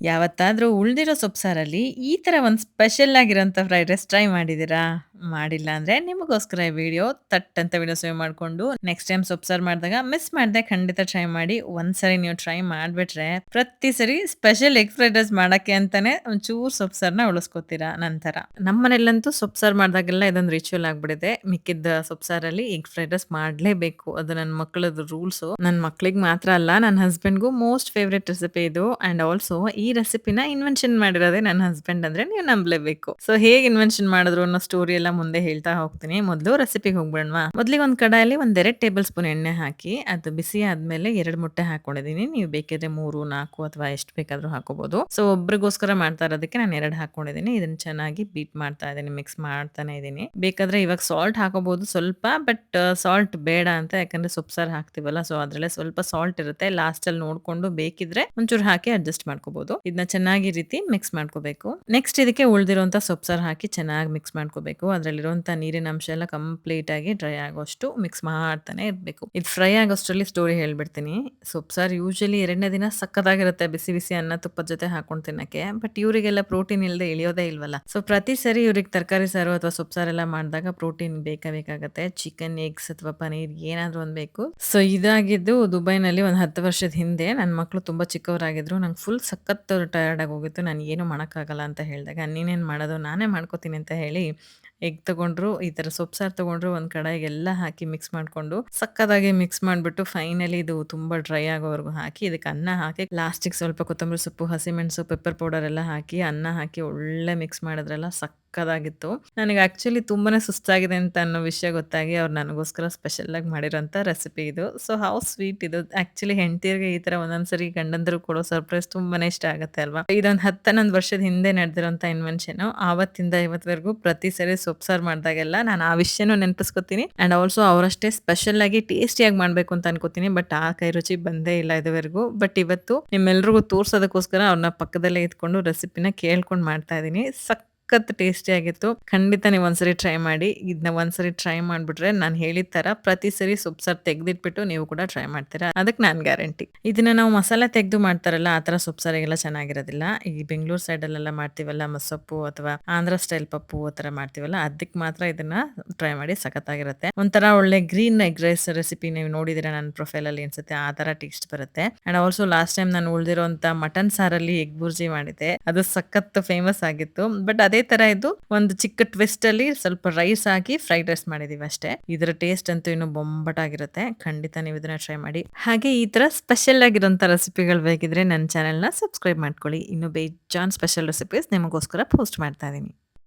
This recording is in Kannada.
ಯಾವತ್ತಾದ್ರೂ ಉಳ್ದಿರೋ ಸೊಪ್ಸಾರಲ್ಲಿ ಈ ತರ ಒಂದ್ ಸ್ಪೆಷಲ್ ಆಗಿರೋಂಥ ಫ್ರೈಡ್ ರೈಸ್ ಟ್ರೈ ಮಾಡಿದೀರಾ? ಮಾಡಿಲ್ಲ ಅಂದ್ರೆ ನಿಮಗೋಸ್ಕರ ಈ ವಿಡಿಯೋ ಥಟ್ ಅಂತ ವಿಡಿಯೋ ಸೇವ್ ಮಾಡ್ಕೊಂಡು ನೆಕ್ಸ್ಟ್ ಟೈಮ್ ಸೊಪ್ಸಾರು ಮಾಡಿದಾಗ ಮಿಸ್ ಮಾಡ್ದೆ ಖಂಡಿತ ಟ್ರೈ ಮಾಡಿ. ಒಂದ್ಸರಿ ನೀವು ಟ್ರೈ ಮಾಡ್ಬಿಟ್ರೆ ಪ್ರತಿ ಸರಿ ಸ್ಪೆಷಲ್ ಎಗ್ ಫ್ರೈಡ್ ರೈಸ್ ಮಾಡಕ್ಕೆ ಅಂತಾನೆ ಒಂಚೂರು ಸೊಪ್ಸಾರನ್ನ ಉಳಿಸ್ಕೋತೀರಾ ನಂತರ. ನಮ್ಮನೇಲಂತೂ ಸೊಪ್ಸಾರು ಮಾಡ್ದಾಗೆಲ್ಲ ಇದೊಂದು ರಿಚುವಲ್ ಆಗ್ಬಿಟ್ಟಿದೆ. ಮಿಕ್ಕಿದ್ದ ಸೊಪ್ಸಾರಲ್ಲಿ ಎಗ್ ಫ್ರೈಡ್ ರೈಸ್ ಮಾಡ್ಲೇಬೇಕು. ಅದು ನನ್ನ ಮಕ್ಕಳದ್ದು ರೂಲ್ಸು. ನನ್ನ ಮಕ್ಳಿಗೆ ಮಾತ್ರ ಅಲ್ಲ, ನನ್ನ ಹಸ್ಬೆಂಡ್‌ಗೂ ಮೋಸ್ಟ್ ಫೇವರೇಟ್ ರೆಸಿಪಿ ಇದು. ಆಂಡ್ ಆಲ್ಸೋ ಈ ರೆಸಿಪಿನ ಇನ್ವೆನ್ಷನ್ ಮಾಡಿರೋದೇ ನನ್ನ ಹಸ್ಬೆಂಡ್ ಅಂದ್ರೆ ನೀವು ನಂಬಲೇಬೇಕು. ಸೊ ಹೇಗೆ ಇನ್ವೆನ್ಷನ್ ಮಾಡಿದ್ರು ಅನ್ನೋ ಸ್ಟೋರಿ ಎಲ್ಲ ಮುಂದೆ ಹೇಳ್ತಾ ಹೋಗ್ತೀನಿ. ಮೊದಲು ರೆಸಿಪಿಗೆ ಹೋಗ್ಬಿಡೋಣವಾ? ಮೊದಲಿಗೆ ಒಂದು ಕಡಾಯಲ್ಲಿ ಒಂದ್ 2 ಟೇಬಲ್ ಸ್ಪೂನ್ ಎಣ್ಣೆ ಹಾಕಿ ಅದು ಬಿಸಿ ಆದ್ಮೇಲೆ 2 ಮೊಟ್ಟೆ ಹಾಕೊಂಡಿದೀನಿ. ನೀವು ಬೇಕಿದ್ರೆ 3, 4 ಅಥವಾ ಎಷ್ಟು ಬೇಕಾದ್ರೂ ಹಾಕೋಬಹುದು. ಸೊ ಒಬ್ರಿಗೋಸ್ಕರ ಮಾಡ್ತಾ ಇರೋದಕ್ಕೆ ನಾನು 2 ಹಾಕೊಂಡಿದೀನಿ. ಇದನ್ನ ಚೆನ್ನಾಗಿ ಬೀಟ್ ಮಾಡ್ತಾ ಇದೀನಿ, ಮಿಕ್ಸ್ ಮಾಡ್ತಾನೆ ಇದೀನಿ. ಬೇಕಾದ್ರೆ ಇವಾಗ ಸಾಲ್ಟ್ ಹಾಕೋಬಹುದು ಸ್ವಲ್ಪ, ಬಟ್ ಸಾಲ್ಟ್ ಬೇಡ ಅಂತ, ಯಾಕಂದ್ರೆ ಸೊಪ್ಸಾರು ಹಾಕ್ತಿವಲ್ಲ, ಸೊ ಅದ್ರಲ್ಲೇ ಸ್ವಲ್ಪ ಸಾಲ್ಟ್ ಇರುತ್ತೆ. ಲಾಸ್ಟ್ ಅಲ್ಲಿ ನೋಡ್ಕೊಂಡು ಬೇಕಿದ್ರೆ ಒಂಚೂರು ಹಾಕಿ ಅಡ್ಜಸ್ಟ್ ಮಾಡ್ಕೋಬಹುದು. ಇದನ್ನ ಚೆನ್ನಾಗಿ ರೀತಿ ಮಿಕ್ಸ್ ಮಾಡ್ಕೋಬೇಕು. ನೆಕ್ಸ್ಟ್ ಇದಕ್ಕೆ ಉಳಿದಿರುವಂತ ಸೊಪ್ಸಾರು ಹಾಕಿ ಚೆನ್ನಾಗಿ ಮಿಕ್ಸ್ ಮಾಡ್ಕೋಬೇಕು. ಅದ್ರಲ್ಲಿರುವಂತ ನೀರಿನ ಅಂಶ ಎಲ್ಲ ಕಂಪ್ಲೀಟ್ ಆಗಿ ಡ್ರೈ ಆಗೋಷ್ಟು ಮಿಕ್ಸ್ ಮಾಡ್ತಾನೆ ಇರ್ಬೇಕು. ಇದು ಫ್ರೈ ಆಗೋಷ್ಟರಲ್ಲಿ ಸ್ಟೋರಿ ಹೇಳ್ಬಿಡ್ತೀನಿ. ಸೊಪ್ಸಾರು ಯೂಶಲಿ 2ನೇ ದಿನ ಸಕ್ಕತ್ತಾಗಿರುತ್ತೆ ಬಿಸಿ ಬಿಸಿ ಅನ್ನ ತುಪ್ಪದ ಜೊತೆ ಹಾಕೊಂಡು ತಿನ್ನಕ್ಕೆ. ಬಟ್ ಇವರಿಗೆಲ್ಲ ಪ್ರೋಟೀನ್ ಇಲ್ಲದೆ ಇಳಿಯೋದೇ ಇಲ್ವಲ್ಲ. ಸೊ ಪ್ರತಿ ಸರಿ ಇವ್ರಿಗೆ ತರಕಾರಿ ಸಾರು ಅಥವಾ ಸೊಪ್ಸಾರೆಲ್ಲ ಮಾಡಿದಾಗ ಪ್ರೋಟೀನ್ ಬೇಕಾಗತ್ತೆ. ಚಿಕನ್, ಎಗ್ಸ್ ಅಥವಾ ಪನೀರ್ ಏನಾದ್ರೂ ಒಂದ್ ಬೇಕು. ಸೊ ಇದಾಗಿದ್ದು ದುಬೈನಲ್ಲಿ ಒಂದು 10 ವರ್ಷದ ಹಿಂದೆ. ನನ್ನ ಮಕ್ಕಳು ತುಂಬಾ ಚಿಕ್ಕವರಾಗಿದ್ರು. ನಂಗೆ ಫುಲ್ ಸಖತ್ ಟಯರ್ಡ್ ಆಗಿ ಹೋಗಿತ್ತು. ನಾನು ಏನು ಮಾಡಕ್ಕಾಗಲ್ಲ ಅಂತ ಹೇಳಿದಾಗ, ನೀನೇನ್ ಮಾಡೋದು, ನಾನೇ ಮಾಡ್ಕೋತೀನಿ ಅಂತ ಹೇಳಿ ಎಗ್ ತಗೊಂಡ್ರು, ಈ ತರ ಸೊಪ್ಸಾರು ತಗೊಂಡ್ರು, ಒಂದ್ ಕಡಾಯಿಗೆ ಎಲ್ಲ ಹಾಕಿ ಮಿಕ್ಸ್ ಮಾಡ್ಕೊಂಡು ಸಕ್ಕತ್ತಾಗಿ ಮಿಕ್ಸ್ ಮಾಡ್ಬಿಟ್ಟು ಫೈನಲಿ ಇದು ತುಂಬಾ ಡ್ರೈ ಆಗೋವರೆಗೂ ಹಾಕಿ ಇದಕ್ಕೆ ಅನ್ನ ಹಾಕಿ ಲಾಸ್ಟಿಗೆ ಸ್ವಲ್ಪ ಕೊತ್ತಂಬರಿ ಸೊಪ್ಪು, ಹಸಿಮೆಣಸು, ಪೆಪ್ಪರ್ ಪೌಡರ್ ಎಲ್ಲ ಹಾಕಿ ಅನ್ನ ಹಾಕಿ ಒಳ್ಳೆ ಮಿಕ್ಸ್ ಮಾಡಿದ್ರಲ್ಲ, ಸಕ್ಕತ್ತಾಗಿತ್ತು. ನನಗೆ ಆಕ್ಚುಲಿ ತುಂಬಾನೇ ಸುಸ್ತಾಗಿದೆ ಅಂತ ಅನ್ನೋ ವಿಷಯ ಗೊತ್ತಾಗಿ ಅವ್ರು ನನಗೋಸ್ಕರ ಸ್ಪೆಷಲ್ ಆಗಿ ಮಾಡಿರೋಂಥ ರೆಸಿಪಿ ಇದು. ಸೊ ಹೌ ಸ್ವೀಟ್ ಇದು. ಆಕ್ಚುಲಿ ಹೆಂಡತಿಯರಿಗೆ ಈ ತರ ಒಂದೊಂದ್ಸರಿ ಗಂಡಂದ್ರು ಕೊಡೋ ಸರ್ಪ್ರೈಸ್ ತುಂಬಾನೇ ಇಷ್ಟ ಆಗುತ್ತೆ ಅಲ್ವಾ? ಇದೊಂದು 10-11 ವರ್ಷದ ಹಿಂದೆ ನಡೆದಿರೋಂಥ ಇನ್ವೆನ್ಷನ್. ಆವತ್ತಿಂದ ಇವತ್ವರೆಗೂ ಪ್ರತಿ ಸರಿ ಸೊಪ್ಸಾರು ಮಾಡಿದಾಗೆಲ್ಲ ನಾನು ಆ ವಿಷಯನೂ ನೆನಪಿಸ್ಕೊತೀನಿ. ಅಂಡ್ ಆಲ್ಸೋ ಅವರಷ್ಟೇ ಸ್ಪೆಷಲ್ ಆಗಿ ಟೇಸ್ಟಿಯಾಗಿ ಮಾಡ್ಬೇಕು ಅಂತ ಅನ್ಕೋತೀನಿ. ಬಟ್ ಆ ಕೈ ರುಚಿ ಬಂದೇ ಇಲ್ಲ ಇದುವರೆಗೂ. ಬಟ್ ಇವತ್ತು ನಿಮ್ಮೆಲ್ರಿಗೂ ತೋರ್ಸೋದಕ್ಕೋಸ್ಕರ ಅವ್ರನ್ನ ಪಕ್ಕದಲ್ಲೇ ಇದ್ಕೊಂಡು ರೆಸಿಪಿನ ಕೇಳ್ಕೊಂಡು ಮಾಡ್ತಾ ಇದೀನಿ. ಸಖತ್ ಟೇಸ್ಟಿ ಆಗಿತ್ತು. ಖಂಡಿತ ನೀವು ಒಂದ್ಸರಿ ಟ್ರೈ ಮಾಡಿ. ಇದನ್ನ ಒಂದ್ಸರಿ ಟ್ರೈ ಮಾಡ್ಬಿಟ್ರೆ ನಾನು ಹೇಳಿದ ತರ ಪ್ರತಿ ಸರಿ ಸೊಪ್ಸಾರು ತೆಗ್ದಿಟ್ಬಿಟ್ಟು ನೀವು ಕೂಡ ಟ್ರೈ ಮಾಡ್ತೀರಾ. ಅದಕ್ಕೆ ನಾನು ಗ್ಯಾರಂಟಿ. ಇದನ್ನ ನಾವು ಮಸಾಲೆ ತೆಗೆದು ಮಾಡ್ತಾರಲ್ಲ, ಆ ತರ ಸೊಪ್ಸಾರಿಗೆಲ್ಲ ಚೆನ್ನಾಗಿರೋದಿಲ್ಲ. ಈ ಬೆಂಗಳೂರು ಸೈಡಲ್ಲೆಲ್ಲ ಮಾಡ್ತೀವಲ್ಲ, ಮಸೊಪ್ಪು ಅಥವಾ ಆಂಧ್ರ ಸ್ಟೈಲ್ ಪಪ್ಪು ಆ ಥರ ಮಾಡ್ತೀವಲ್ಲ, ಅದಕ್ಕೆ ಮಾತ್ರ ಇದನ್ನ ಟ್ರೈ ಮಾಡಿ, ಸಖತ್ತಾಗಿರುತ್ತೆ. ಒಂಥರ ಒಳ್ಳೆ ಗ್ರೀನ್ ಎಗ್ ರೈಸ್ ರೆಸಿಪಿ ನೀವು ನೋಡಿದಿರ ನನ್ನ ಪ್ರೊಫೈಲ್ ಅಲ್ಲಿ ಅನ್ಸುತ್ತೆ. ಆ ತರ ಟೇಸ್ಟ್ ಬರುತ್ತೆ. ಅಂಡ್ ಆಲ್ಸೋ ಲಾಸ್ಟ್ ಟೈಮ್ ನಾನು ಉಳಿದಿರೋಂಥ ಮಟನ್ ಸಾರಲ್ಲಿ ಎಗ್ ಬುರ್ಜಿ ಮಾಡಿದ್ದೆ. ಅದು ಸಖತ್ ಫೇಮಸ್ ಆಗಿತ್ತು. ಬಟ್ ಅದೇ ತರ ಇದು ಒಂದು ಚಿಕ್ಕ ಟ್ವಿಸ್ಟ್ ಅಲ್ಲಿ ಸ್ವಲ್ಪ ರೈಸ್ ಹಾಕಿ ಫ್ರೈಡ್ ರೈಸ್ ಮಾಡಿದೀವಿ ಅಷ್ಟೇ. ಇದರ ಟೇಸ್ಟ್ ಅಂತೂ ಇನ್ನು ಬೊಂಬಟಾಗಿರುತ್ತೆ. ಖಂಡಿತ ನೀವು ಇದನ್ನ ಟ್ರೈ ಮಾಡಿ. ಹಾಗೆ ಈ ತರ ಸ್ಪೆಷಲ್ ಆಗಿರೋಂಥ ರೆಸಿಪಿಗಳು ಬೇಕಿದ್ರೆ ನನ್ನ ಚಾನೆಲ್‌ನ ಸಬ್ಸ್ಕ್ರೈಬ್ ಮಾಡ್ಕೊಳ್ಳಿ. ಇನ್ನು ಬೇಜಾನ್ ಸ್ಪೆಷಲ್ ರೆಸಿಪೀಸ್ ನಿಮಗೋಸ್ಕರ ಪೋಸ್ಟ್ ಮಾಡ್ತಾ ಇದೀನಿ.